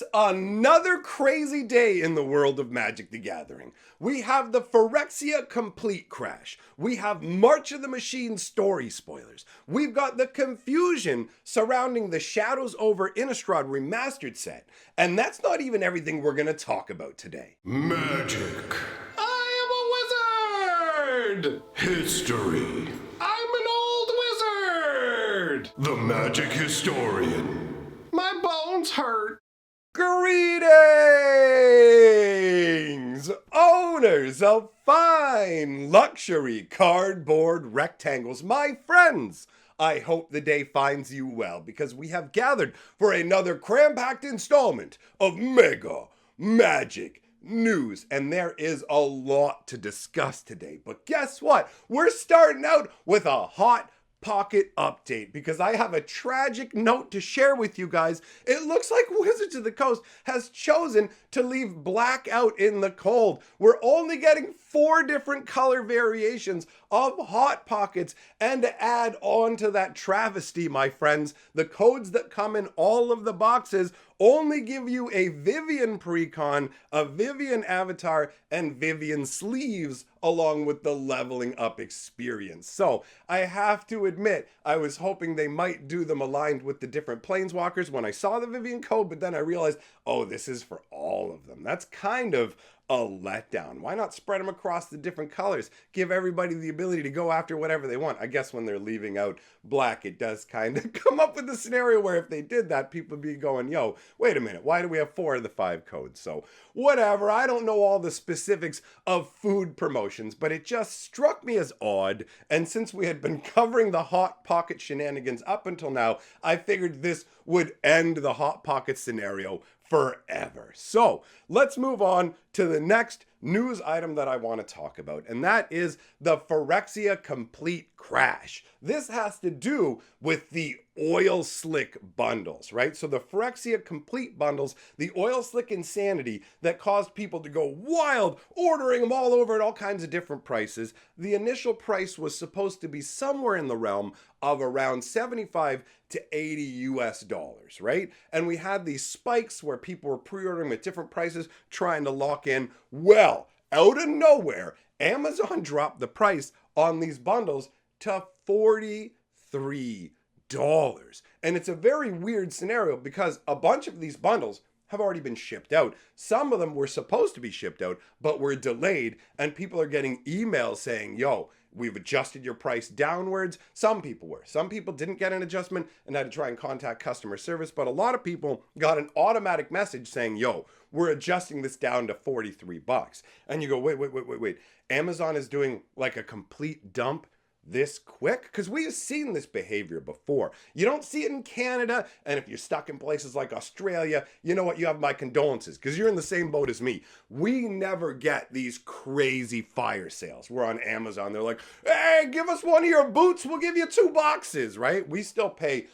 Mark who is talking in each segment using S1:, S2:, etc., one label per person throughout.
S1: It's another crazy day in the world of Magic the Gathering. We have the Phyrexia Compleat crash. We have March of the Machine story spoilers. We've got the confusion surrounding the Shadows over Innistrad Remastered set. And that's not even everything we're going to talk about today.
S2: Magic. I am a wizard! History. I'm an old wizard! The magic historian. My bones hurt.
S1: Greetings, owners of fine luxury cardboard rectangles, my friends. I hope the day finds you well because we have gathered for another cram-packed installment of Mega Magic News, and there is a lot to discuss today. But guess what? We're starting out with a hot pocket update because I have a tragic note to share with you guys. It looks like Wizards of the Coast has chosen to leave black out in the cold. We're only getting 4 different color variations of Hot Pockets, and to add on to that travesty, my friends, the codes that come in all of the boxes only give you a Vivian precon, a Vivian avatar, and Vivian sleeves along with the leveling up experience. So I have to admit, I was hoping they might do them aligned with the different planeswalkers when I saw the Vivian code, but then I realized, oh, this is for all of them. That's kind of a letdown. Why not spread them across the different colors? Give everybody the ability to go after whatever they want. I guess when they're leaving out black, it does kind of come up with a scenario where if they did that, people would be going, yo, wait a minute, why do we have 4 of the 5 codes? So whatever, I don't know all the specifics of food promotions, but it just struck me as odd. And since we had been covering the Hot Pocket shenanigans up until now, I figured this would end the Hot Pocket scenario forever. So let's move on to the next news item that I want to talk about, and that is the Phyrexia Compleat crash. This has to do with the oil slick bundles, right? So the Phyrexia Compleat bundles, the oil slick insanity that caused people to go wild, ordering them all over at all kinds of different prices. The initial price was supposed to be somewhere in the realm of around 75 to 80 US dollars, right? And we had these spikes where people were pre-ordering at different prices, trying to lock in. Well, out of nowhere, Amazon dropped the price on these bundles to $43. And it's a very weird scenario because a bunch of these bundles have already been shipped out. Some of them were supposed to be shipped out, but were delayed, and people are getting emails saying, yo, we've adjusted your price downwards. Some people were. Some people didn't get an adjustment and had to try and contact customer service, but a lot of people got an automatic message saying, yo, we're adjusting this down to $43. And you go, wait. Amazon is doing like a complete dump this quick? Because we've seen this behavior before. You don't see it in Canada, and if you're stuck in places like Australia, you know what, you have my condolences, because you're in the same boat as me. We never get these crazy fire sales. We're on Amazon, they're like, hey, give us one of your boots, we'll give you 2 boxes, right? We still pay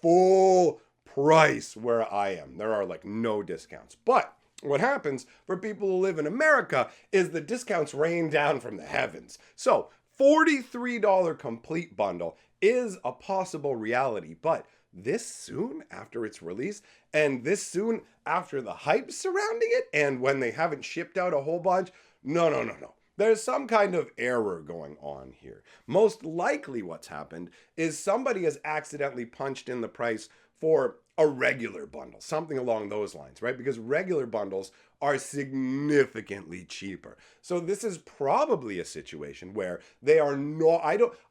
S1: full price where I am. There are like no discounts. But what happens for people who live in America is the discounts rain down from the heavens. So $43 complete bundle is a possible reality, but this soon after its release, and this soon after the hype surrounding it, and when they haven't shipped out a whole bunch, no. There's some kind of error going on here. Most likely what's happened is somebody has accidentally punched in the price for a regular bundle, something along those lines, right? Because regular bundles are significantly cheaper. So this is probably a situation where they are not,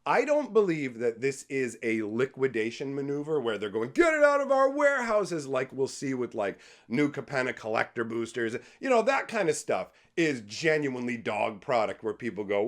S1: I don't believe that this is a liquidation maneuver where they're going, get it out of our warehouses, like we'll see with like New Capenna collector boosters, you know, that kind of stuff is genuinely dog product where people go,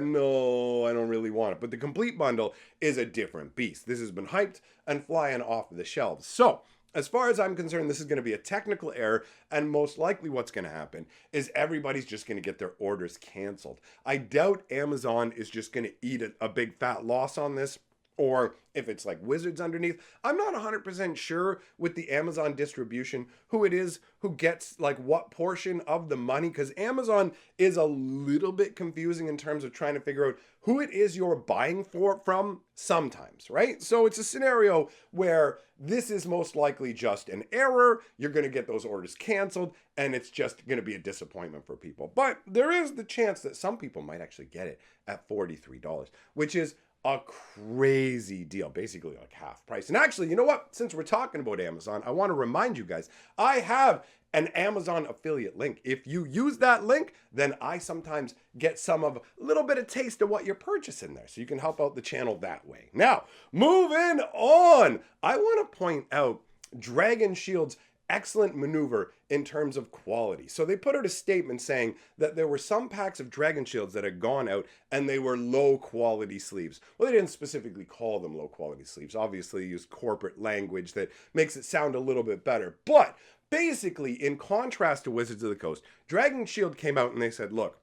S1: no, I don't really want it. But the complete bundle is a different beast. This has been hyped and flying off the shelves. So as far as I'm concerned, this is going to be a technical error, and most likely what's going to happen is everybody's just going to get their orders canceled. I doubt Amazon is just going to eat a big fat loss on this. or if it's like Wizards underneath. I'm not 100% sure with the Amazon distribution who it is who gets like what portion of the money, because Amazon is a little bit confusing in terms of trying to figure out who it is you're buying from sometimes, right? So it's a scenario where this is most likely just an error. You're going to get those orders canceled, and it's just going to be a disappointment for people. But there is the chance that some people might actually get it at $43, which is a crazy deal, basically like half price. And actually, you know what? Since we're talking about Amazon, I want to remind you guys, I have an Amazon affiliate link. If you use that link, then I sometimes get some of a little bit of taste of what you're purchasing there. So you can help out the channel that way. Now, moving on, I want to point out Dragon Shield's excellent maneuver in terms of quality. So they put out a statement saying that there were some packs of Dragon Shields that had gone out and they were low quality sleeves. Well, they didn't specifically call them low quality sleeves. Obviously, they used corporate language that makes it sound a little bit better. But basically, in contrast to Wizards of the Coast, Dragon Shield came out and they said, look,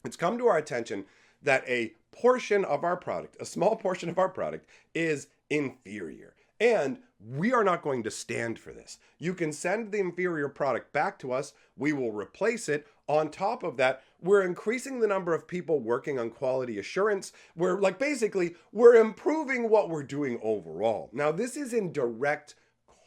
S1: it's come to our attention that a portion of our product, a small portion of our product, is inferior. And we are not going to stand for this. You can send the inferior product back to us. We will replace it. On top of that, we're increasing the number of people working on quality assurance. We're improving what we're doing overall. Now, this is in direct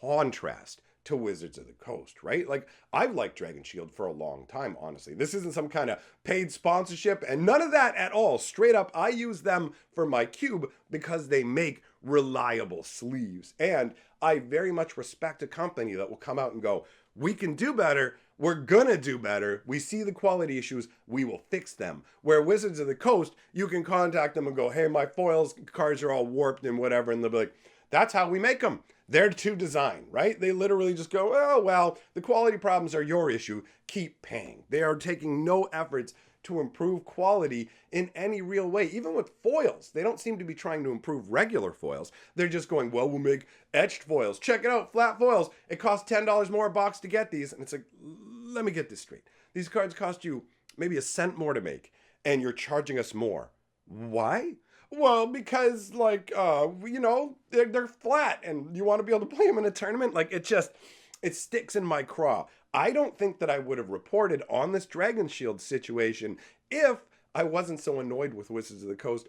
S1: contrast to Wizards of the Coast, right? Like, I've liked Dragon Shield for a long time, honestly. This isn't some kind of paid sponsorship and none of that at all. Straight up, I use them for my cube because they make reliable sleeves. And I very much respect a company that will come out and go, we can do better. We're gonna do better. We see the quality issues. We will fix them. Where Wizards of the Coast, you can contact them and go, hey, my foils cards are all warped and whatever. And they'll be like, that's how we make them. They're to design, right? They literally just go, oh, well, the quality problems are your issue. Keep paying. They are taking no efforts to improve quality in any real way. Even with foils, they don't seem to be trying to improve regular foils. They're just going, well, we'll make etched foils. Check it out, flat foils. It costs $10 more a box to get these. And it's like, let me get this straight. These cards cost you maybe a cent more to make, and you're charging us more. Why? Well, because, like, they're flat, and you want to be able to play them in a tournament. Like, it sticks in my craw. I don't think that I would have reported on this Dragon Shield situation if I wasn't so annoyed with Wizards of the Coast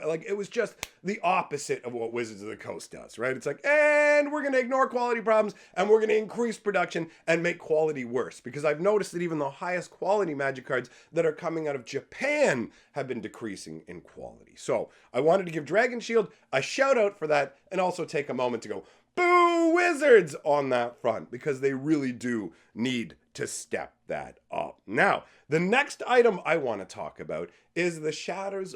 S1: like, it was just the opposite of what Wizards of the Coast does, right? It's like, and we're going to ignore quality problems, and we're going to increase production and make quality worse. Because I've noticed that even the highest quality Magic cards that are coming out of Japan have been decreasing in quality. So I wanted to give Dragon Shield a shout out for that, and also take a moment to go, boo Wizards on that front, because they really do need to step that up. Now, the next item I want to talk about is the Shadows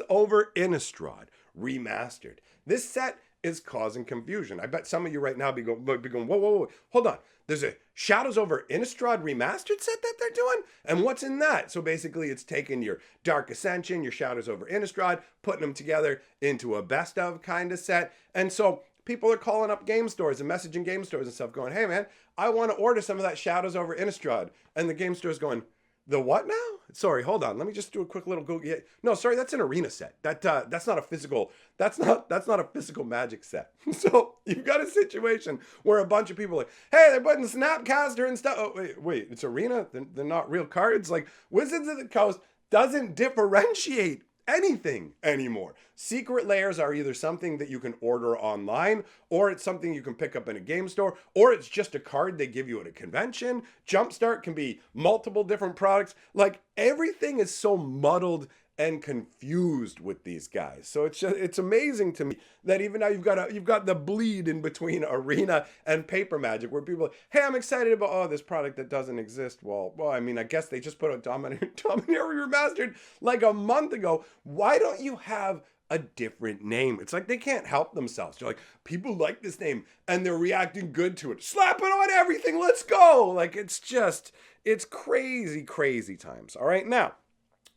S1: over Innistrad Remastered. This set is causing confusion. I bet some of you right now be going, whoa, hold on. There's a Shadows over Innistrad Remastered set that they're doing? And what's in that? So basically it's taking your Dark Ascension, your Shadows over Innistrad, putting them together into a best of kind of set. And so people are calling up game stores and messaging game stores and stuff going, hey man, I want to order some of that Shadows over Innistrad. And the game store's going, the what now? Sorry, hold on. Let me just do a quick little Google. Yeah. No, sorry, that's an arena set. That's not a physical. That's not a physical Magic set. So you've got a situation where a bunch of people are like, hey, they're putting Snapcaster and stuff. Oh, wait, it's arena. They're not real cards. Like, Wizards of the Coast doesn't differentiate anything anymore. Secret layers are either something that you can order online, or it's something you can pick up in a game store, or it's just a card they give you at a convention. Jumpstart can be multiple different products. Like, everything is so muddled and confused with these guys. So it's amazing to me that even now you've got the bleed in between arena and paper Magic, where people are like, hey, I'm excited about this product that doesn't exist. Well, I mean, I guess they just put out Dominaria Remastered like a month ago. Why don't you have a different name? It's like they can't help themselves. They're like, people like this name and they're reacting good to it. Slap it on everything. Let's go. Like, it's crazy times. All right, now,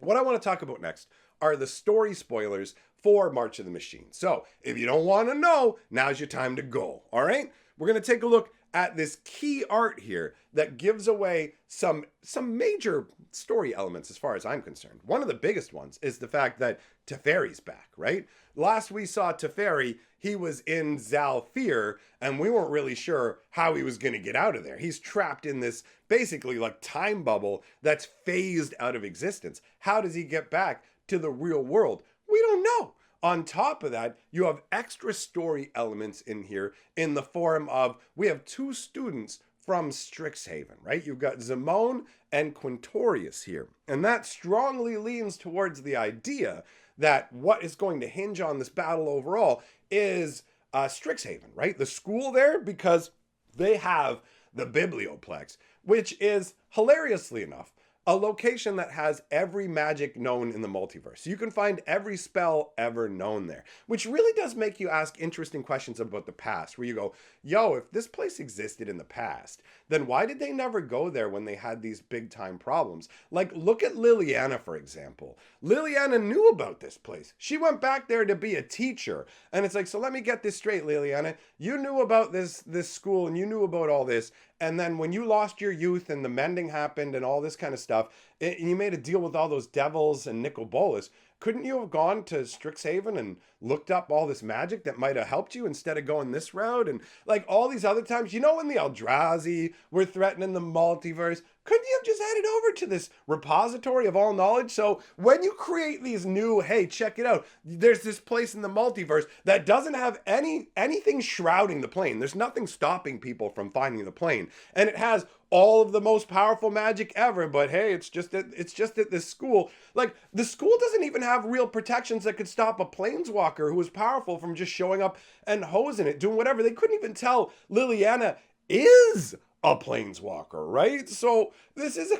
S1: what I want to talk about next are the story spoilers for March of the Machine. So if you don't want to know, now's your time to go. All right, we're going to take a look at this key art here that gives away some major story elements as far as I'm concerned. One of the biggest ones is the fact that Teferi's back, right? Last we saw Teferi, he was in Zalfir, and we weren't really sure how he was going to get out of there. He's trapped in this basically like time bubble that's phased out of existence. How does he get back to the real world? We don't know. On top of that, you have extra story elements in here in the form of, we have two students from Strixhaven, right? You've got Zimone and Quintorius here. And that strongly leans towards the idea that what is going to hinge on this battle overall is Strixhaven, right? The school there, because they have the Biblioplex, which is, hilariously enough, a location that has every magic known in the multiverse. You can find every spell ever known there, which really does make you ask interesting questions about the past, where you go, yo, if this place existed in the past, then why did they never go there when they had these big time problems? Like, look at Liliana, for example. Liliana knew about this place. She went back there to be a teacher. And it's like, so let me get this straight, Liliana. You knew about this school and you knew about all this. And then when you lost your youth and the mending happened and all this kind of stuff, and you made a deal with all those devils and Nicobolus, couldn't you have gone to Strixhaven and looked up all this magic that might have helped you instead of going this route? And like all these other times, you know, when the Eldrazi were threatening the multiverse, couldn't you have just headed over to this repository of all knowledge? So when you create these new, hey, check it out, there's this place in the multiverse that doesn't have anything shrouding the plane. There's nothing stopping people from finding the plane. And it has all of the most powerful magic ever, but hey, it's just at this school. Like, the school doesn't even have real protections that could stop a planeswalker who was powerful from just showing up and hosing it, doing whatever. They couldn't even tell Liliana is a planeswalker, right? So this is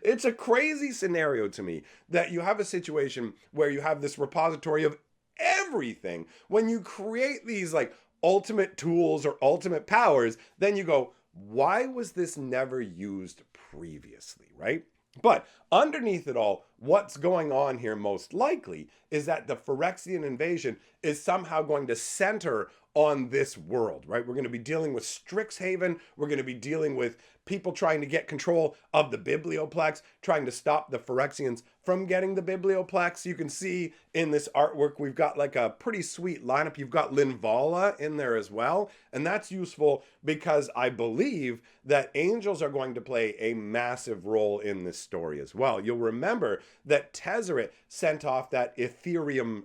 S1: it's a crazy scenario to me that you have a situation where you have this repository of everything. When you create these like ultimate tools or ultimate powers, then you go, why was this never used previously, right? But underneath it all, what's going on here most likely is that the Phyrexian invasion is somehow going to center on this world, right? We're going to be dealing with Strixhaven. We're going to be dealing with people trying to get control of the Biblioplex, trying to stop the Phyrexians from getting the Biblioplex. You can see in this artwork, we've got like a pretty sweet lineup. You've got Linvala in there as well. And that's useful because I believe that angels are going to play a massive role in this story as well. You'll remember that Tezzeret sent off that Ethereum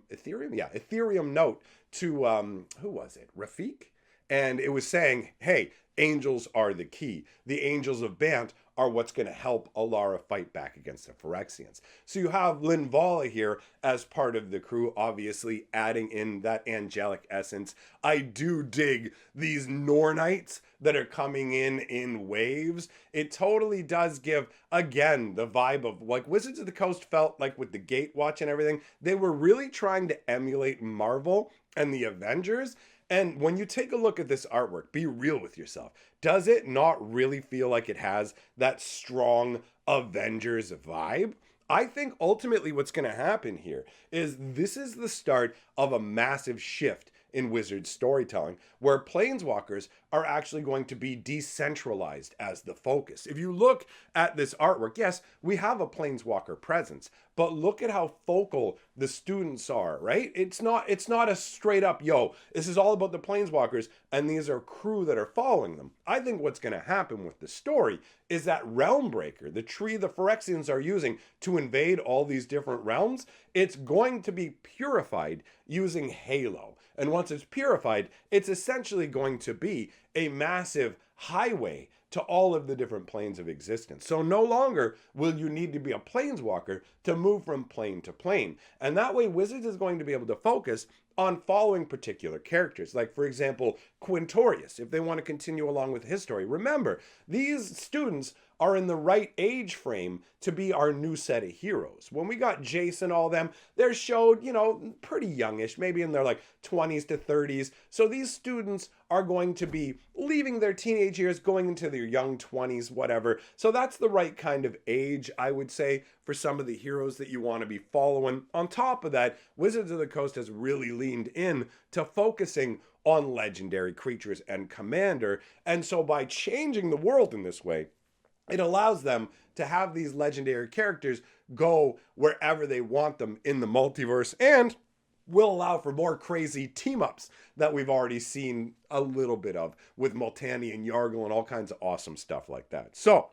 S1: note to, who was it? Rafik? And it was saying, hey, angels are the key. The angels of Bant are what's going to help Alara fight back against the Phyrexians. So you have Linvala here as part of the crew, obviously adding in that angelic essence. I do dig these Nornites that are coming in waves. It totally does give, again, the vibe of like Wizards of the Coast felt like with the Gatewatch and everything. They were really trying to emulate Marvel and the Avengers. And when you take a look at this artwork, be real with yourself. Does it not really feel like it has that strong Avengers vibe? I think ultimately what's going to happen here is this is the start of a massive shift in Wizards storytelling, where planeswalkers are actually going to be decentralized as the focus. If you look at this artwork, yes, we have a planeswalker presence, but look at how focal the students are, right? It's not a straight up, yo, this is all about the planeswalkers and these are crew that are following them. I think what's going to happen with the story is that Realmbreaker, the tree the Phyrexians are using to invade all these different realms, it's going to be purified using Halo. And once it's purified, it's essentially going to be a massive highway to all of the different planes of existence. So no longer will you need to be a planeswalker to move from plane to plane. And that way Wizards is going to be able to focus on following particular characters, like for example Quintorius, if they want to continue along with his story. Remember, these students are in the right age frame to be our new set of heroes. When we got Jason, all them, they're showed, you know, pretty youngish, maybe in their like 20s to 30s. So these students are going to be leaving their teenage years, going into their young 20s, whatever. So that's the right kind of age, I would say, for some of the heroes that you want to be following. On top of that, Wizards of the Coast has really leaned in to focusing on legendary creatures and commander. And so by changing the world in this way, it allows them to have these legendary characters go wherever they want them in the multiverse, and will allow for more crazy team-ups that we've already seen a little bit of with Multani and Yargle and all kinds of awesome stuff like that. So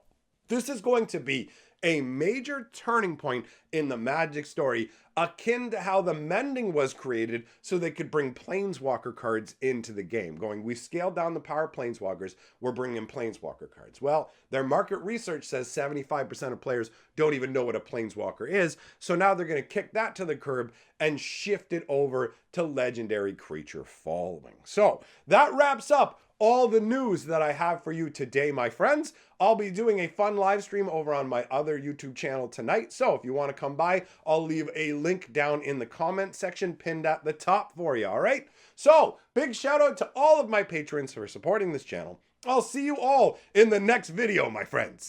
S1: this is going to be a major turning point in the Magic story, akin to how the Mending was created so they could bring Planeswalker cards into the game. Going, we scaled down the power of Planeswalkers, we're bringing Planeswalker cards. Well, their market research says 75% of players don't even know what a Planeswalker is, so now they're going to kick that to the curb and shift it over to legendary creature following. So that wraps up all the news that I have for you today, my friends. I'll be doing a fun live stream over on my other YouTube channel tonight. So if you want to come by, I'll leave a link down in the comment section pinned at the top for you, all right? So big shout out to all of my patrons for supporting this channel. I'll see you all in the next video, my friends.